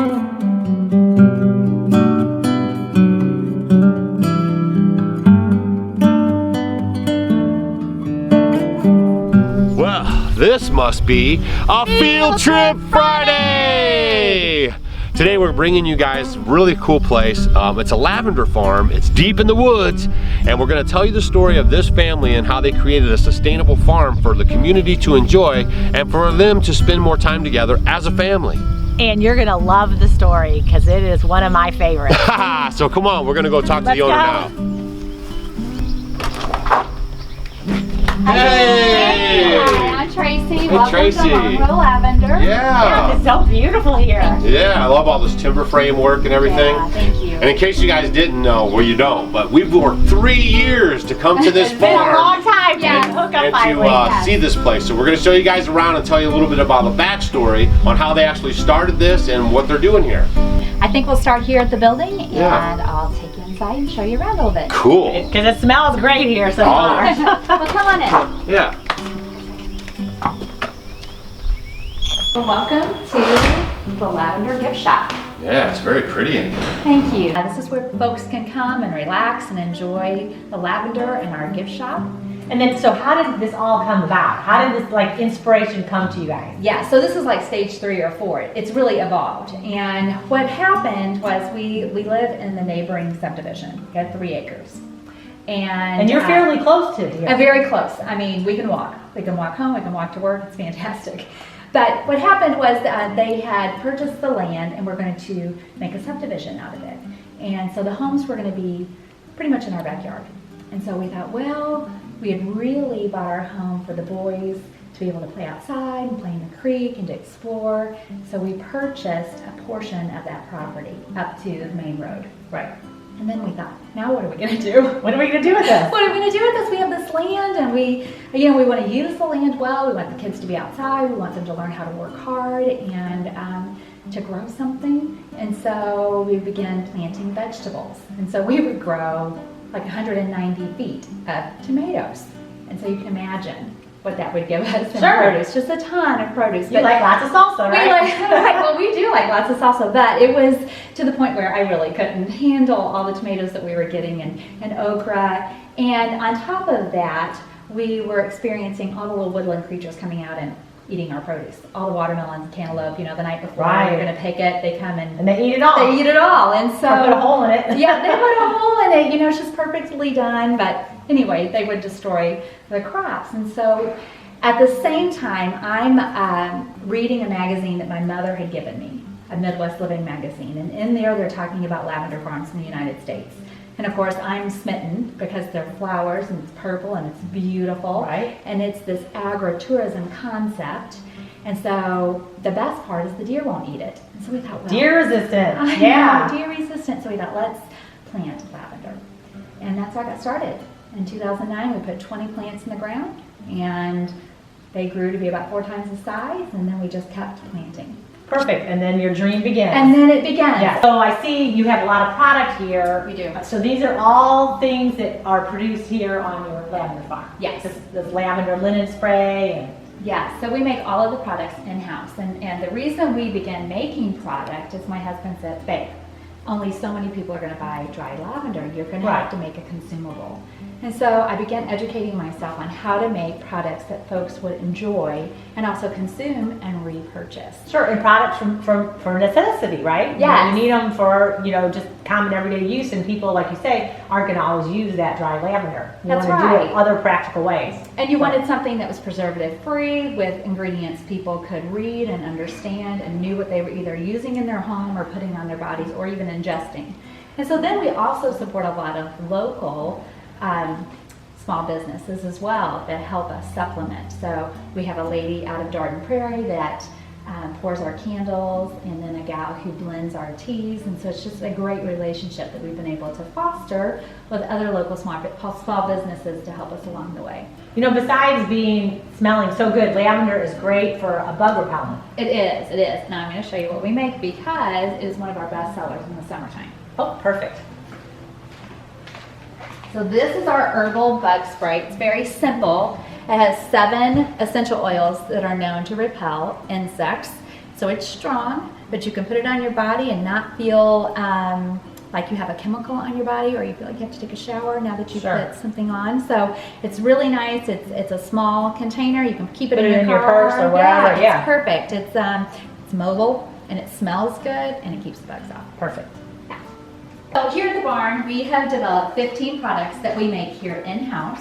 Well, this must be a Field Trip Friday! Today we're bringing you guys a really cool place. It's a lavender farm. It's deep in the woods, and we're going to tell you the story of this family and how they created a sustainable farm for the community to enjoy and for them to spend more time together as a family. And you're going to love the story because it is one of my favorites. So come on, we're going to go talk to the owner now. Hey! Hi, I'm Tracy. Hey, Welcome Tracy. to Herbal Lavender. Yeah. It's so beautiful here. Yeah, I love all this timber frame work and everything. Yeah, thank you. And in case you guys didn't know, well you don't, but we've worked 3 years to come to this It's been a farm long time to Yeah. hook up and finally. to see this place. So we're going to show you guys around and tell you a little bit about the backstory on how they actually started this and what they're doing here. I think we'll start here at the building Yeah. and I'll take you inside and show you around a little bit. Cool. Because it smells great here so far. Well, come on in. Yeah. Well, welcome to the Lavender Gift Shop. Yeah, it's very pretty in here. Thank you. This is where folks can come and relax and enjoy the lavender in our gift shop. And then, so how did this all come about? How did this like inspiration come to you guys? Yeah, so this is like stage 3 or 4. It's really evolved. And what happened was we live in the neighboring subdivision. We had 3 acres. And you're fairly close to it here. Very close. I mean, we can walk. We can walk home, we can walk to work. It's fantastic. But what happened was that they had purchased the land and we're going to make a subdivision out of it. And so the homes were going to be pretty much in our backyard. And so we thought, well, we had really bought our home for the boys to be able to play outside and play in the creek and to explore. So we purchased a portion of that property up to the main road. Right. And then we thought, now what are we going to do? What are we going to do with this? What are we going to do with this? We have this land and we want to use the land well. We want the kids to be outside. We want them to learn how to work hard and to grow something. And so we began planting vegetables. And so we would grow like 190 feet of tomatoes. And so you can imagine what that would give us in produce. Just a ton of produce. You like lots of salsa, right? Well, we do like lots of salsa, but it was to the point where I really couldn't handle all the tomatoes that we were getting and okra. And on top of that, we were experiencing all the little woodland creatures coming out and eating our produce. All the watermelons, cantaloupe, the night before we're going to pick it, they come and they eat it all. They eat it all. And so or put a hole in it. Yeah, they put a hole in it. It's just perfectly done. But anyway, they would destroy the crops. And so at the same time, I'm reading a magazine that my mother had given me, a Midwest Living magazine. And in there, they're talking about lavender farms in the United States. And of course, I'm smitten because they're flowers and it's purple and it's beautiful. Right. And it's this agritourism concept. And so the best part is the deer won't eat it. And so we thought, well, deer resistant. I Yeah. know, deer resistant. So we thought, let's plant lavender. And that's how I got started. In 2009, we put 20 plants in the ground and they grew to be about 4 times the size. And then we just kept planting. Perfect. And then your dream begins. And then it began. Yeah. So I see you have a lot of product here. We do. So these are all things that are produced here on your lavender farm. Yes. This lavender linen spray and Yeah, so we make all of the products in-house. And the reason we began making product is my husband said, babe, only so many people are going to buy dried lavender. You're going to have to make a consumable. And so I began educating myself on how to make products that folks would enjoy and also consume and repurchase. sure, and products for necessity, right? Yes. You need them for, just common everyday use, and people, like you say, aren't going to always use that dry lavender. You That's want to do right. it other practical ways. And you wanted something that was preservative free with ingredients people could read and understand and knew what they were either using in their home or putting on their bodies or even ingesting. And so then we also support a lot of local small businesses as well that help us supplement. So we have a lady out of Darden Prairie that pours our candles, and then a gal who blends our teas, and so it's just a great relationship that we've been able to foster with other local small businesses to help us along the way. Besides smelling so good, lavender is great for a bug repellent. It is. Now I'm going to show you what we make because it is one of our best sellers in the summertime. Oh, perfect. So this is our Herbal Bug Spray. It's very simple. It has 7 essential oils that are known to repel insects. So it's strong, but you can put it on your body and not feel like you have a chemical on your body, or you feel like you have to take a shower now that you put something on. So it's really nice. It's a small container. You can keep it in your car. Purse or wherever. Yeah, it's perfect. It's mobile, and it smells good, and it keeps the bugs off. Perfect. Yeah. So here at the barn, we have developed 15 products that we make here in-house.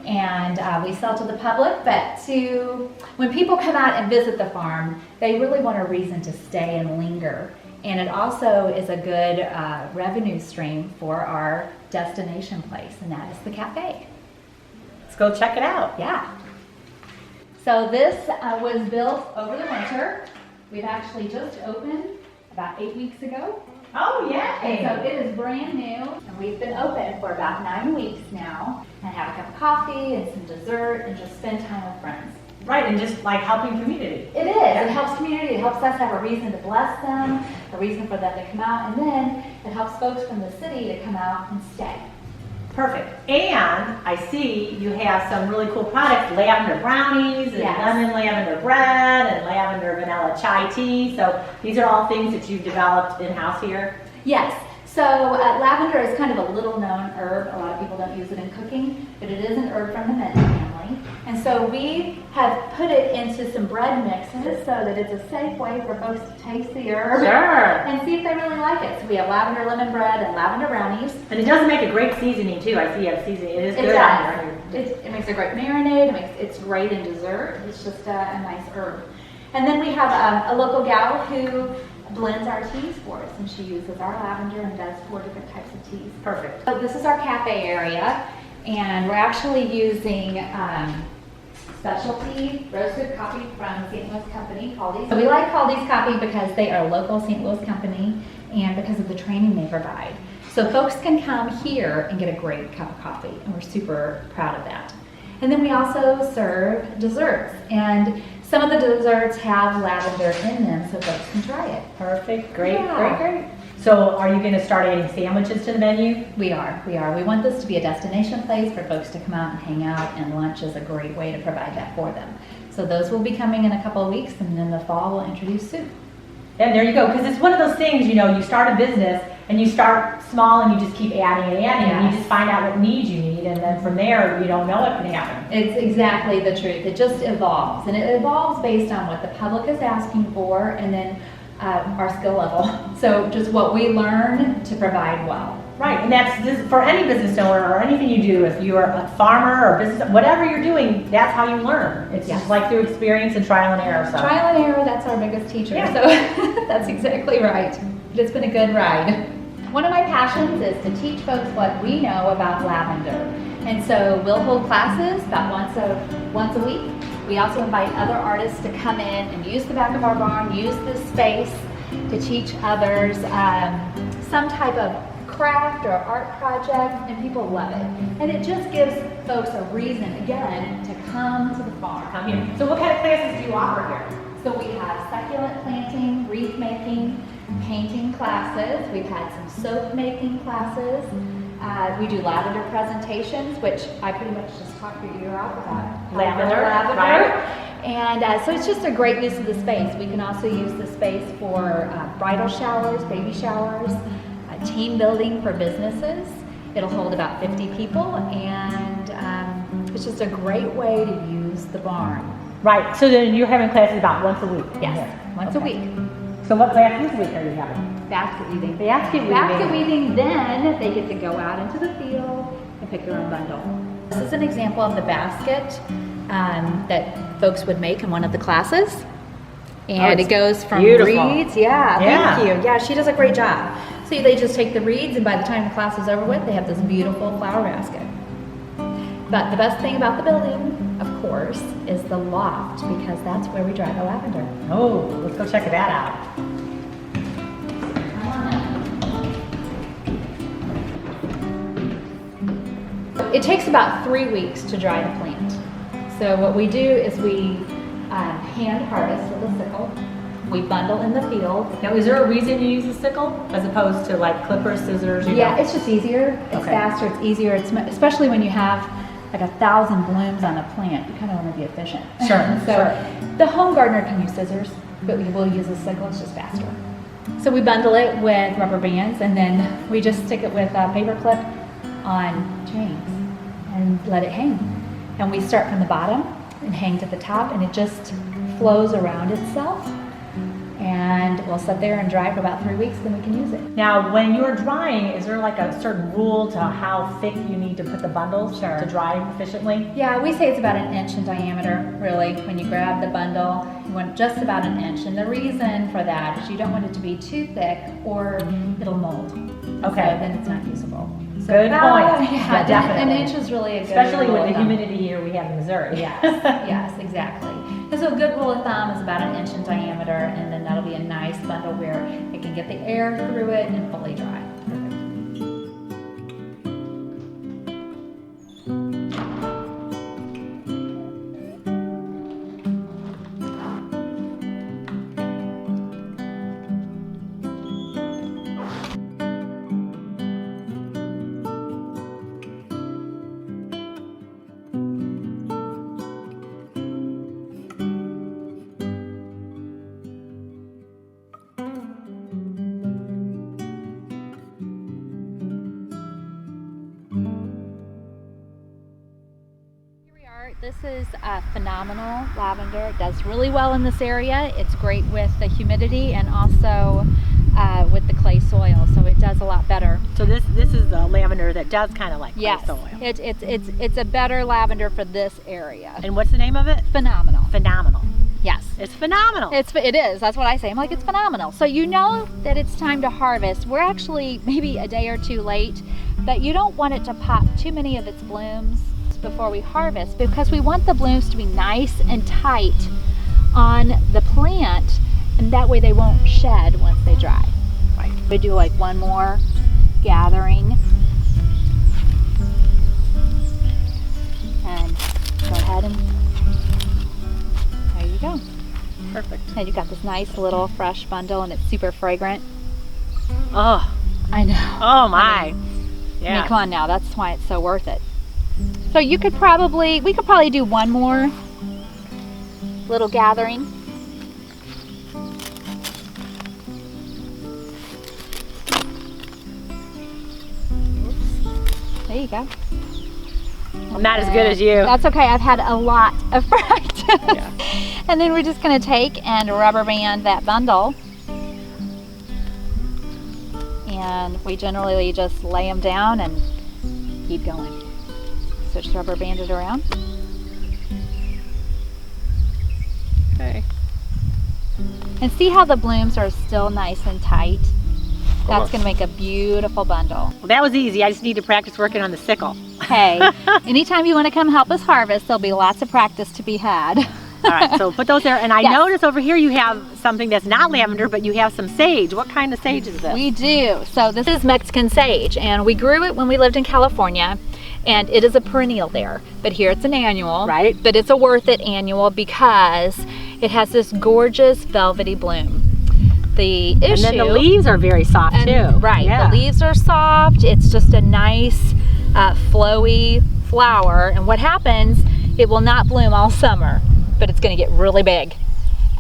And we sell to the public, but when people come out and visit the farm, they really want a reason to stay and linger. And it also is a good revenue stream for our destination place, and that is the cafe. Let's go check it out. Yeah. So this was built over the winter. We've actually just opened about 8 weeks ago. Oh, yeah. And so it is brand new, and we've been open for about 9 weeks now, and have a cup of coffee and some dessert and just spend time with friends. Right, and just like helping community. It is. It helps community. It helps us have a reason to bless them, a reason for them to come out, and then it helps folks from the city to come out and stay. Perfect. And I see you have some really cool products, lavender brownies and lemon lavender bread and lavender vanilla chai tea. So these are all things that you've developed in-house here? Yes. So lavender is kind of a little known herb. A lot of people don't use it in cooking, but it is an herb from the mint family. And so we have put it into some bread mixes so that it's a safe way for folks to taste the herb and see if they really like it. So we have lavender lemon bread and lavender brownies. And it does make a great seasoning too. I see you have seasoning. It is good. It makes a great marinade. It's great in dessert. It's just a nice herb. And then we have a local gal who blends our teas for us, and she uses our lavender and does 4 different types of teas. Perfect. So this is our cafe area, and we're actually using specialty roasted coffee from St. Louis company, Caldy's. So we like Caldy's coffee because they are a local St. Louis company and because of the training they provide. So folks can come here and get a great cup of coffee, and we're super proud of that. And then we also serve desserts, and some of the desserts have lavender in them, so folks can try it. Perfect. Great. So are you going to start adding sandwiches to the menu? We are. We want this to be a destination place for folks to come out and hang out, and lunch is a great way to provide that for them. So those will be coming in a couple of weeks, and then the fall we'll introduce soup. And there you go, because it's one of those things, you know, you start a business and you start small and you just keep adding and adding, and you just find out what needs you need, and then from there you don't know what can happen. It's exactly the truth. It just evolves, and it evolves based on what the public is asking for, and then our skill level. So just what we learn to provide well. Right, and that's just for any business owner or anything you do. If you're a farmer or business, whatever you're doing, that's how you learn. It's just like through experience and trial and error. So. Trial and error, that's our biggest teacher. Yeah. So that's exactly right. It's been a good ride. One of my passions is to teach folks what we know about lavender. And so we'll hold classes about once a week. We also invite other artists to come in and use the back of our barn, use this space to teach others some type of craft or art project, and people love it. And it just gives folks a reason, again, to come to the farm. Come here. So what kind of classes do you offer here? So we have succulent planting, wreath making, painting classes. We've had some soap making classes. We do lavender presentations, which I pretty much just talked your ear off about. Lavender. Right? And so it's just a great use of the space. We can also use the space for bridal showers, baby showers, team building for businesses. It'll hold about 50 people, and it's just a great way to use the barn. Right, so then you're having classes about once a week? Yes, once a week. So what classes a week are you having? Basket weaving. Basket weaving, then they get to go out into the field and pick their own bundle. This is an example of the basket that folks would make in one of the classes. And it goes from reeds. Yeah, thank you. Yeah, she does a great job. So they just take the reeds, and by the time the class is over with, they have this beautiful flower basket. But the best thing about the building, of course, is the loft, because that's where we dry the lavender. Oh, let's go check that out. It takes about 3 weeks to dry the plant. So what we do is we hand harvest with a sickle. We bundle in the field. Now, is there a reason you use a sickle as opposed to like clippers, scissors? It's just easier. It's faster. It's easier. It's especially when you have like 1,000 blooms on a plant. You kind of want to be efficient. Sure. So the home gardener can use scissors. but we will use a sickle, it's just faster. So we bundle it with rubber bands, and then we just stick it with a paper clip on chains and let it hang. And we start from the bottom and hang to the top, and it just flows around itself. And we'll sit there and dry for about 3 weeks, then we can use it. Now, when you're drying, is there like a certain rule to how thick you need to put the bundles to dry efficiently? Yeah, we say it's about 1 inch in diameter, really. When you grab the bundle, you want just about 1 inch. And the reason for that is you don't want it to be too thick or it'll mold. Okay. So then it's not usable. So Good about, point. Yeah, definitely. 1 inch is really a good Especially rule with of the thumb. humidity here we have in Missouri. Yes, yes, exactly. And so a good rule of thumb is about 1 inch in diameter, and then that'll be a nice bundle where it can get the air through it and fully dry. Perfect. This is phenomenal lavender. It does really well in this area. It's great with the humidity and also with the clay soil, so it does a lot better. So this is the lavender that does kind of like clay Yes, soil. it's a better lavender for this area. And what's the name of it? Phenomenal. Phenomenal. Yes. It's phenomenal. It is. That's what I say. I'm like, it's phenomenal. So you know that it's time to harvest. We're actually maybe a day or two late, but you don't want it to pop too many of its blooms before we harvest, because we want the blooms to be nice and tight on the plant, and that way they won't shed once they dry. Right. We do like one more gathering, and go ahead and there you go. Perfect. And you got this nice little fresh bundle, and it's super fragrant. Oh, I know. oh my. I Yeah. mean, come on now, that's why it's so worth it. So we could probably do one more little gathering. Oops. There you go. I'm not as good as you. That's okay, I've had a lot of practice. Yeah. And then we're just gonna take and rubber band that bundle. And we generally just lay them down and keep going. So just rubber band it around. Okay. And see how the blooms are still nice and tight? That's gonna make a beautiful bundle. Well, that was easy. I just need to practice working on the sickle. Hey, anytime you wanna come help us harvest, there'll be lots of practice to be had. All right, so put those there. And I Yes. notice over here you have something that's not lavender, but you have some sage. What kind of sage is this? We do. So this is Mexican sage, and we grew it when we lived in California, and it is a perennial there. But here it's an annual. Right. But it's a worth it annual because it has this gorgeous velvety bloom. The issue. And then the leaves are very soft too. Right. Yeah. The leaves are soft. It's just a nice, flowy flower. And what happens, it will not bloom all summer, but it's going to get really big.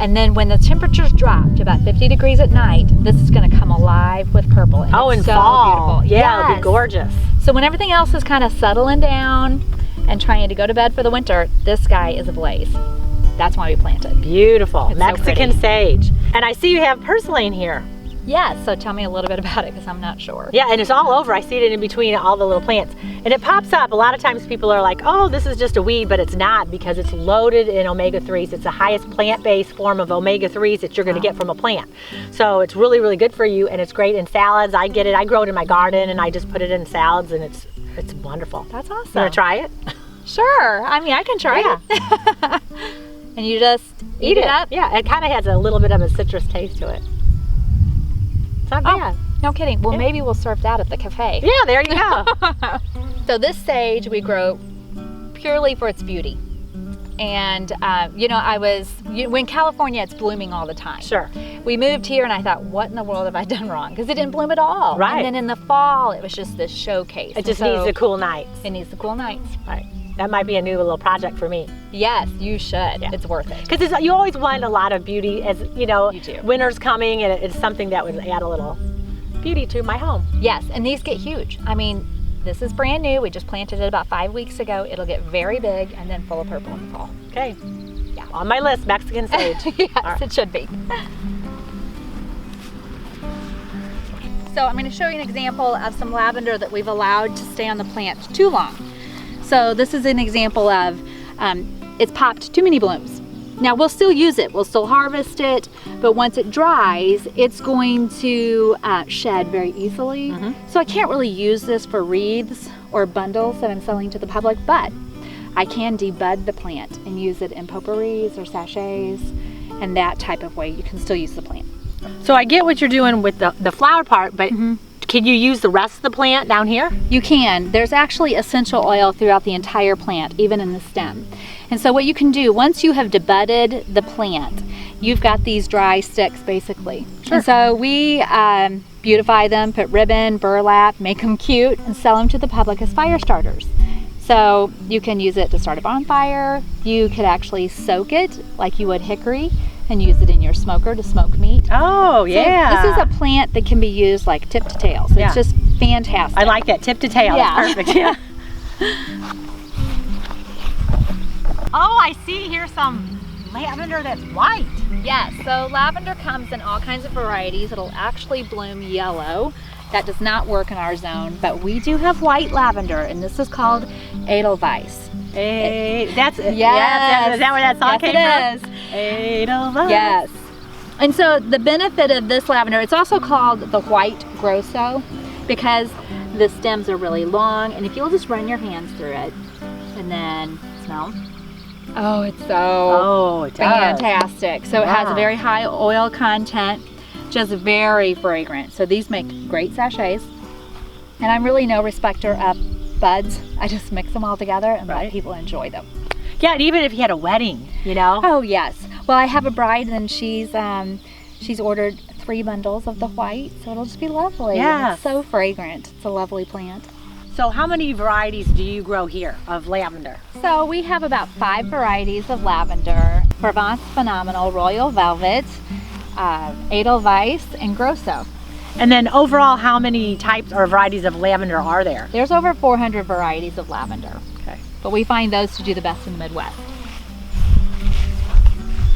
And then when the temperatures drop to about 50 degrees at night, this is going to come alive with purple. And Oh, it's in so fall. beautiful. Yeah, it'll be Yes. gorgeous. So when everything else is kind of settling down and trying to go to bed for the winter, this guy is ablaze. That's why we planted. Beautiful. It's so Mexican pretty. sage. And I see you have purslane here. Yes, so tell me a little bit about it because I'm not sure. Yeah, and it's all over. I see it in between all the little plants. And it pops up. A lot of times people are like, oh, this is just a weed, but it's not, because it's loaded in omega-3s. It's the highest plant-based form of omega-3s that you're going to get from a plant. So it's really, really good for you, and it's great in salads. I get it. I grow it in my garden, and I just put it in salads, and it's wonderful. That's awesome. You want to try it? Sure. I mean, I can try it. And you just eat it up? Yeah, it kind of has a little bit of a citrus taste to it. It's not bad. No kidding. Well, Yeah. maybe we'll serve that at the cafe. Yeah, there you go. So this sage we grow purely for its beauty. And, when California, it's blooming all the time. Sure. We moved here and I thought, what in the world have I done wrong? Because it didn't bloom at all. Right. And then in the fall, it was just this showcase. It just And needs so the cool nights. It needs the cool nights. Right. That might be a new little project for me. Yes, you should. Yeah. It's worth it. Because you always want a lot of beauty, as you know, You do. winter's coming, and it's something that would add a little beauty to my home. Yes, and these get huge. I mean, this is brand new. We just planted it about 5 weeks ago. It'll get very big and then full of purple in the fall. Okay. Yeah. On my list, Mexican sage. Yes, right. it should be. So I'm going to show you an example of some lavender that we've allowed to stay on the plant too long. So this is an example of it's popped too many blooms. Now we'll still use it, we'll still harvest it, but once it dries, it's going to shed very easily. So I can't really use this for wreaths or bundles that I'm selling to the public, but I can debud the plant and use it in potpourris or sachets, and that type of way you can still use the plant. So I get what you're doing with the flower part, but can you use the rest of the plant down here? You can. There's actually essential oil throughout the entire plant, even in the stem. And so what you can do, once you have debudded the plant, you've got these dry sticks basically. Sure. And so we beautify them, put ribbon, burlap, make them cute, and sell them to the public as fire starters. So you can use it to start a bonfire. You could actually soak it like you would hickory and use it in your smoker to smoke meat. Oh, yeah. So this is a plant that can be used like tip to tail. So Yeah. it's just fantastic. I like that, tip to tail. Yeah. That's perfect. Yeah. Oh, I see here some lavender that's white. Yes, so lavender comes in all kinds of varieties. It'll actually bloom yellow. That does not work in our zone, but we do have white lavender, and this is called Edelweiss. Hey, that's it. Yes. Is that where that song Yes, came it from? is. Edelweiss. Yes. And so the benefit of this lavender, it's also called the white grosso because the stems are really long, and if you'll just run your hands through it and then smell. Oh, it's so Oh, it does. fantastic. So it has Wow. a very high oil content, just very fragrant. So these make great sachets. And I'm really no respecter of buds. I just mix them all together and Right. let people enjoy them. Yeah, and even if you had a wedding, you know? Oh yes. Well, I have a bride and she's ordered 3 bundles of the white, so it'll just be lovely. Yes. It's so fragrant. It's a lovely plant. So how many varieties do you grow here of lavender? So we have about 5 varieties of lavender: Provence Phenomenal, Royal Velvet, Edelweiss, and Grosso. And then overall, how many types or varieties of lavender are there? There's over 400 varieties of lavender, Okay. but we find those to do the best in the Midwest.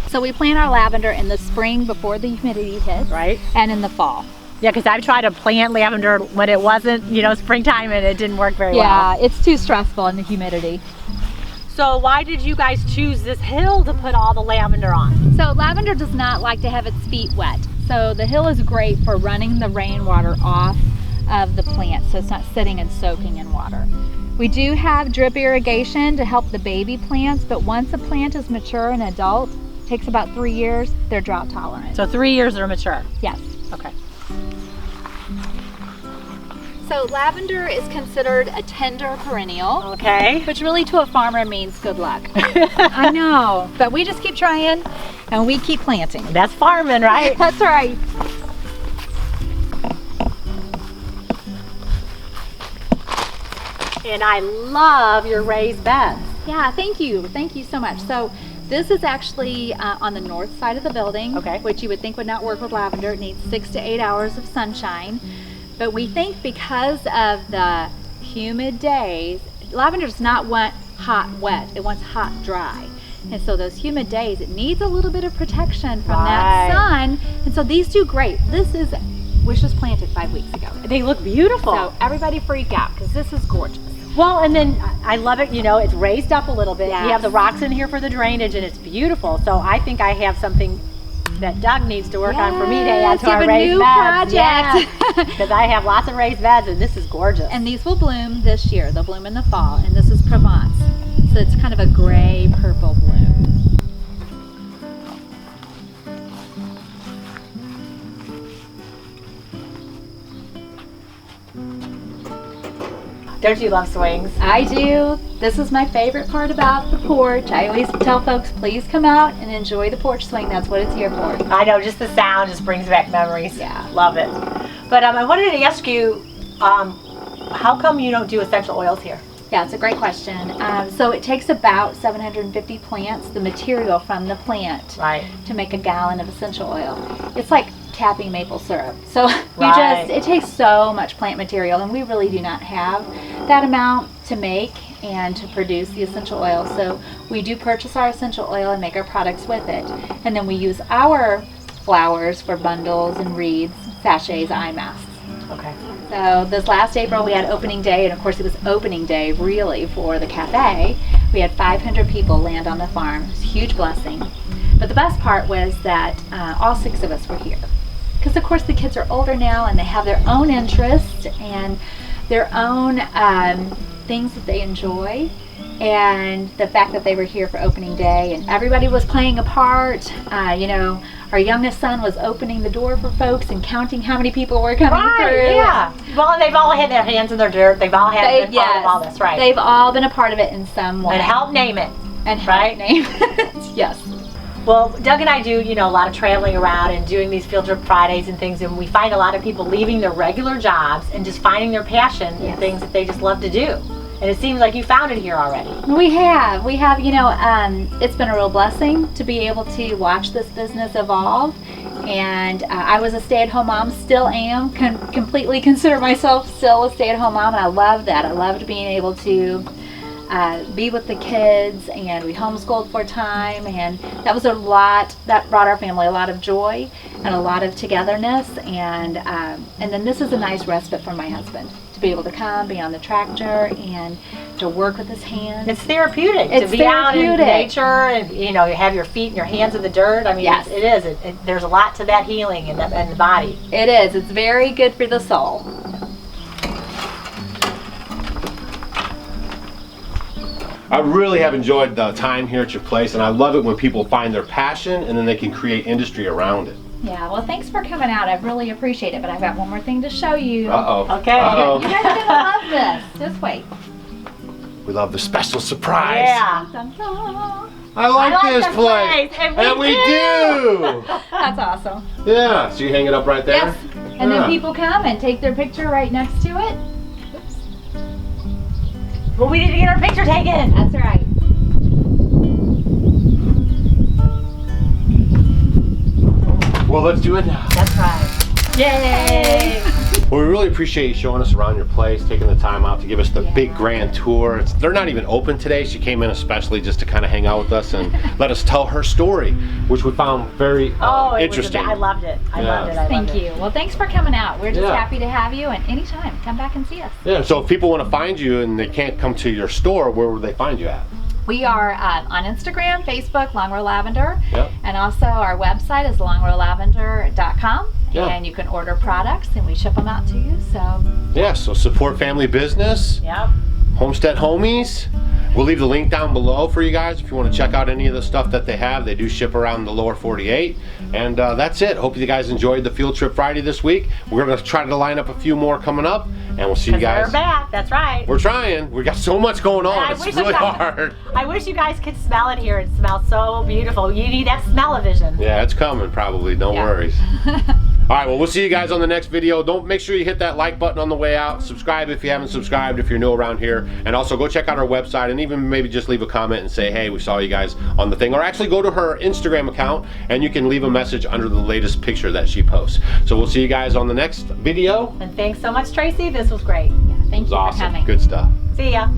So we plant our lavender in the spring before the humidity hits, Right? and in the fall. Yeah, because I've tried to plant lavender when it wasn't, you know, springtime, and it didn't work very Yeah, well. it's too stressful in the humidity. So why did you guys choose this hill to put all the lavender on? So lavender does not like to have its feet wet. So the hill is great for running the rainwater off of the plant so it's not sitting and soaking in water. We do have drip irrigation to help the baby plants, but once a plant is mature and adult, it takes about 3 years, they're drought tolerant. So 3 years they're mature. Yes. Okay. So lavender is considered a tender perennial, Okay. which really to a farmer means good luck. I know, but we just keep trying and we keep planting. That's farming, right? That's right. And I love your raised beds. Yeah, thank you. Thank you so much. So this is actually on the north side of the building, Okay. which you would think would not work with lavender. It needs 6 to 8 hours of sunshine. But we think because of the humid days, lavender does not want hot, wet. It wants hot, dry. And so those humid days, it needs a little bit of protection from Right. that sun. And so these do great. This was just planted 5 weeks ago. They look beautiful. So everybody freak out because this is gorgeous. Well, and then I love it, you know, it's raised up a little bit. Yes. You have the rocks in here for the drainage, and it's beautiful. So I think I have something that Doug needs to work on for me to add Yes, to you our have a raised new beds. project. Because I have lots of raised beds, and this is gorgeous. And these will bloom this year. They'll bloom in the fall. And this is Provence. So it's kind of a gray purple bloom. Don't you love swings? I do. This is my favorite part about the porch. I always tell folks, please come out and enjoy the porch swing. That's what it's here for. I know, just the sound just brings back memories. Yeah. Love it. But I wanted to ask you, how come you don't do essential oils here? Yeah, it's a great question. So it takes about 750 plants, the material from the plant, Right. to make a gallon of essential oil. It's like tapping maple syrup. So Right. it takes so much plant material, and we really do not have that amount to make and to produce the essential oil. So we do purchase our essential oil and make our products with it. And then we use our flowers for bundles and wreaths, sachets, eye masks. Okay. So this last April we had opening day, and of course it was opening day really for the cafe. We had 500 people land on the farm. It was a huge blessing. But the best part was that all 6 of us were here. Because of course the kids are older now and they have their own interests and their own things that they enjoy. And the fact that they were here for opening day and everybody was playing a part. You know, our youngest son was opening the door for folks and counting how many people were coming through. Yeah. Well, and they've all had their hands in their dirt. They've all had been part of all this, right? They've all been a part of it in some way. And help name it. And help right? name it. Yes. Well, Doug and I do, you know, a lot of traveling around and doing these Field Trip Fridays and things, and we find a lot of people leaving their regular jobs and just finding their passion in things that they just love to do. And it seems like you found it here already. We have, you know, it's been a real blessing to be able to watch this business evolve. And I was a stay-at-home mom, still am, completely consider myself still a stay-at-home mom, and I love that. I loved being able to be with the kids, and we homeschooled for a time, and that was a lot, that brought our family a lot of joy and a lot of togetherness, and then this is a nice respite for my husband, to be able to come, be on the tractor, and to work with his hands. It's therapeutic to be out in nature and, you know, you have your feet and your hands in the dirt. I mean, yes. it is. There's a lot to that healing in the body. It is. It's very good for the soul. I really have enjoyed the time here at your place, and I love it when people find their passion and then they can create industry around it. Yeah, well, thanks for coming out. I really appreciate it, but I've got one more thing to show you. Uh-oh. Okay. Uh-oh. You guys are going to love this. Just wait. We love the special surprise. Yeah. Dun, dun. I like this place. And we do. That's awesome. Yeah, so you hang it up right there? Yes. And then people come and take their picture right next to it. Oops. Well, we need to get our picture taken. That's right. Well, let's do it now. That's right. Yay. Well, we really appreciate you showing us around your place, taking the time out to give us the big grand tour. They're not even open today. She came in especially just to kind of hang out with us and let us tell her story, which we found very interesting. I loved it. I loved it. Thank you. Well, thanks for coming out. We're just happy to have you, and anytime, come back and see us. Yeah, so if people want to find you and they can't come to your store, where would they find you at? We are on Instagram, Facebook, Long Row Lavender, Yep. and also our website is longrowlavender.com. Yeah. And you can order products and we ship them out to you. So Yeah, so support family business. Yep. Homestead Homies. We'll leave the link down below for you guys if you want to check out any of the stuff that they have. They do ship around the lower 48. And that's it. Hope you guys enjoyed the Field Trip Friday this week. We're going to try to line up a few more coming up, and we'll see you guys. We're back. That's right. We're trying. We got so much going on. It's really hard. I wish you guys could smell it here. It smells so beautiful. You need that smell-o-vision. Yeah, it's coming probably. Don't worry. All right, well, we'll see you guys on the next video. Don't make sure you hit that like button on the way out. Subscribe if you haven't subscribed, if you're new around here. And also go check out our website and even maybe just leave a comment and say, hey, we saw you guys on the thing. Or actually go to her Instagram account and you can leave a message under the latest picture that she posts. So we'll see you guys on the next video. And thanks so much, Tracy. This was great. yeah, thank you for Awesome. coming. Good stuff. See ya.